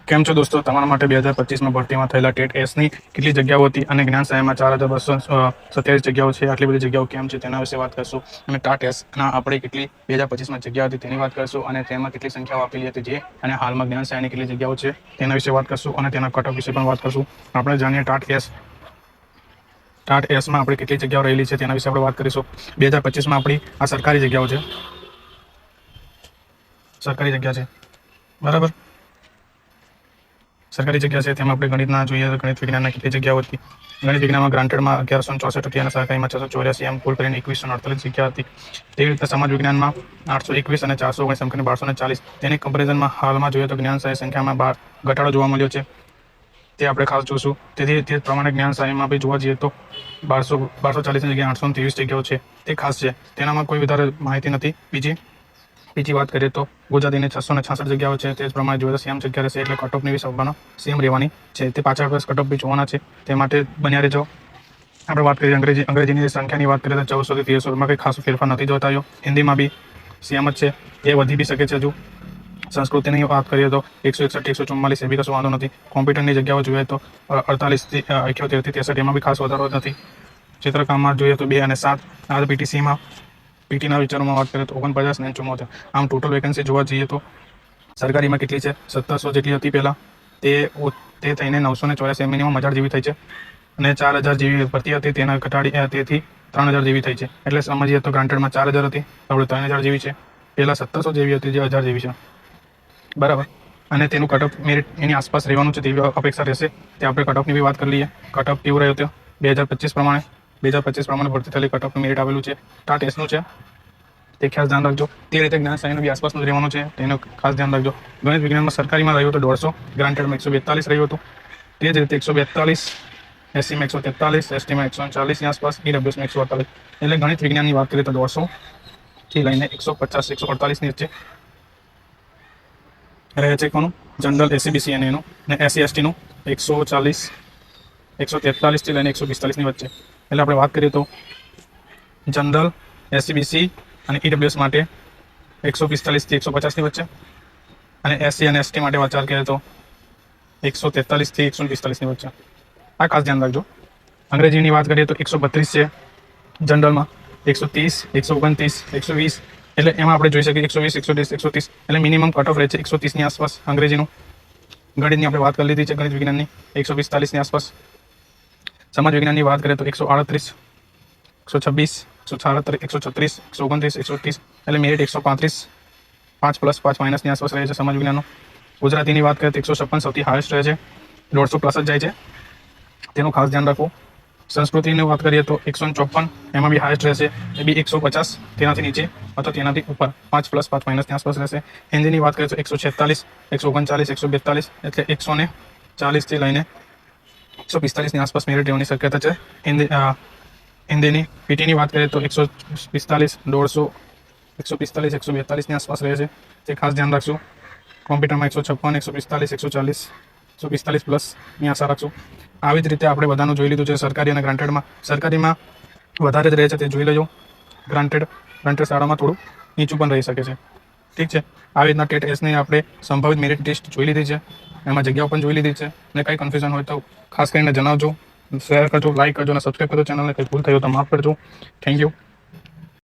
કેમ છો દોસ્તો? તમારા માટે 2025માં ભરતીમાં થયેલા ટેટ એસની કેટલી જગ્યાઓ હતી અને જ્ઞાન સહાયમાં 4227 જગ્યાઓ છે. આટલી બધી જગ્યાઓ કેમ છે તેના વિશે વાત કરશું. અને ટાટ એસના આપણે કેટલી 2025માં જગ્યા હતી તેની વાત કરશું અને તેમાં કેટલી સંખ્યાઓ આપેલી હતી જે અને હાલમાં જ્ઞાન સહાયની કેટલી જગ્યાઓ છે તેના વિશે વાત કરશું અને તેના કટ ઓફ વિશે પણ વાત કરશું. આપણે જાણીએ ટાટ એસમાં આપણે કેટલી જગ્યાઓ રહેલી છે તેના વિશે આપણે વાત કરીશું. 2025માં આપણી આ સરકારી જગ્યાઓ છે, સરકારી જગ્યા છે, બરાબર. સરકારી જગ્યા છે તેમાં આપણે ગણિતના જોઈએ તો ગણિત વિજ્ઞાનના કેટલી જગ્યાઓ હતી. ગણિત વિજ્ઞાનમાં ગ્રાન્ટેડમાં 1164 હતી અને સરકારીમાં 684 એમ કુલ કરીને 2148 જગ્યા હતી. તેવી રીતે સમાજ વિજ્ઞાનમાં 821 અને 419 સમકક્ષ 1240. તેની કમ્પેરિઝનમાં હાલમાં જોઈએ તો જ્ઞાન સહાય સંખ્યામાં ઘટાડો જોવા મળ્યો છે, તે આપણે ખાસ જોશું. તેથી તે પ્રમાણે જ્ઞાન સહાયમાં બી જોવા જઈએ તો 1240ની જગ્યાએ 823 જગ્યાઓ છે, તે ખાસ છે. તેનામાં કોઈ વધારે માહિતી નથી. બીજી વાત કરીએ તો ગુજરાતીની 666 જગ્યાઓ છે. તે જ પ્રમાણે જોઈએ તો સેમ જગ્યા રહેશે એટલે કટ ઓફની બી સંભાવના સેમ રહેવાની છે. તે પાછળ વર્ષ કટ ઓફ બી જોવાના છે, તે માટે બન્યા રહેજો. આપણે વાત કરીએ અંગ્રેજીની સંખ્યાની વાત કરીએ તો 1400 થી 1300માં કંઈ ખાસ ફેરફાર નથી જોતાયો. હિન્દીમાં બી સેમ જ છે, એ વધી બી શકે છે હજુ. સંસ્કૃતિની વાત કરીએ તો 161 144 એ બી કશો વાંધો નથી. કોમ્પ્યુટરની જગ્યાઓ જોઈએ તો 48 થી 78 થી 63 એમાં બી ખાસ વધારો નથી. ચિત્રકામમાં જોઈએ તો 2 અને 7. આ પીટીના વિચારોમાં વાત કરીએ તો 49 અને 74. આમ ટોટલ વેકેન્સી જોવા જઈએ તો સરકારીમાં કેટલી છે? 1700 જેટલી હતી પહેલાં, તે થઈને 984 મિનિમમ 1000 જેવી થઈ છે અને 4000 જેવી ભરતી હતી તેના ઘટાડી તેથી 3000 જેવી થઈ છે. એટલે સમજીએ તો ગ્રાન્ટેડમાં 4000 હતી, આપણે 3000 જેવી છે. પહેલાં 1700 જેવી હતી, જે 1000 જેવી છે, બરાબર. અને તેનું કટ ઓફ મેરિટ એની આસપાસ રહેવાનું છે તેવી અપેક્ષા રહેશે. તે આપણે કટ ઓફની બી વાત કરી લઈએ. કટ ઓફ કેવું રહ્યો હતો 2025 પ્રમાણે ભરતી થયેલી કટ ઓફનું મેરિટ આવેલું છે. ટાટ એસનું છે, તે ખાસ ધ્યાન રાખજો. તે રીતે જ્ઞાન સહાયનું બી આસપાસનું જ રહેવાનું છે, તેનું ખાસ ધ્યાન રાખજો. ગણિત વિજ્ઞાનમાં સરકારીમાં રહ્યું હતું 150, ગ્રાન્ટેડમાં 142 રહ્યું હતું. તે જ રીતે 142, એસસીમાં 143, એસટીમાં 140ની આસપાસ, ઈડબ્લ્યુએસમાં 148. એટલે ગણિત વિજ્ઞાનની વાત કરીએ તો 150 થી લઈને 150 148ની વચ્ચે રહે છે. કોનું? જનરલ એસસીબીસી અને એનું, અને એસસી એસટીનું 140 143 થી લઈને 145ની વચ્ચે. એટલે આપણે વાત કરીએ તો જનરલ, એસસીબીસી અને ઈડબ્લ્યુએસ માટે 145 થી 150ની વચ્ચે, અને એસસી અને એસટી માટે વિચાર કરીએ તો 143 થી 145ની વચ્ચે. આ ખાસ ધ્યાન રાખજો. અંગ્રેજીની વાત કરીએ તો 132 છે જનરલમાં, 130, 129, 120. એટલે એમાં આપણે જોઈ શકીએ 120, 130, 130. એટલે મિનિમમ કટ ઓફ રહે છે 130ની આસપાસ અંગ્રેજીનું. ગણિતની આપણે વાત કરી લીધી છે, ગણિત વિજ્ઞાનની 145ની આસપાસ. સમાજ વિજ્ઞાનની વાત કરીએ તો 138, 126, 136, 129, 130. એટલે મેરિટ 135, 5+5- ની આસપાસ રહે છે સમાજ વિજ્ઞાનનો. ગુજરાતીની વાત કરીએ તો 156 સૌથી હાઈએસ્ટ રહે છે, 150+ જ જાય છે, તેનું ખાસ ધ્યાન રાખવું. સંસ્કૃતિની વાત કરીએ તો 154, એમાં બી હાઈએસ્ટ રહેશે, એ બી 150, તેનાથી નીચે અથવા તેનાથી ઉપર 5+5- ની આસપાસ રહેશે. હિન્દીની વાત કરીએ તો 146, 139, 142. એટલે 140 થી લઈને 145ની આસપાસ મેરિટ રહેવાની શક્યતા છે. હિન્દીની પીટીની વાત કરીએ તો 145, 150, 145, 142ની આસપાસ રહે છે, તે ખાસ ધ્યાન રાખશું. કોમ્પ્યુટરમાં 156, 145, 140, 145+ની આશા રાખશું. આવી જ રીતે આપણે બધાનું જોઈ લીધું છે. સરકારી અને ગ્રાન્ટેડમાં, સરકારીમાં વધારે જ રહે છે, તે જોઈ લેજો. ગ્રાન્ટેડ શાળામાં થોડું નીચું પણ રહી શકે છે, ઠીક છે. આવી રીતના ટેટ એસની આપણે સંભવિત મેરિટ લિસ્ટ જોઈ લીધી છે, એમાં જગ્યાઓ પણ જોઈ લીધી છે. અને કંઈ કન્ફ્યુઝન હોય તો ખાસ કરીને જણાવજો, શેર કરજો, લાઈક કરજો અને સબસ્ક્રાઈબ કરજો ચેનલને. કંઈ ભૂલ થઈ હોય તો માફ કરજો. Thank you.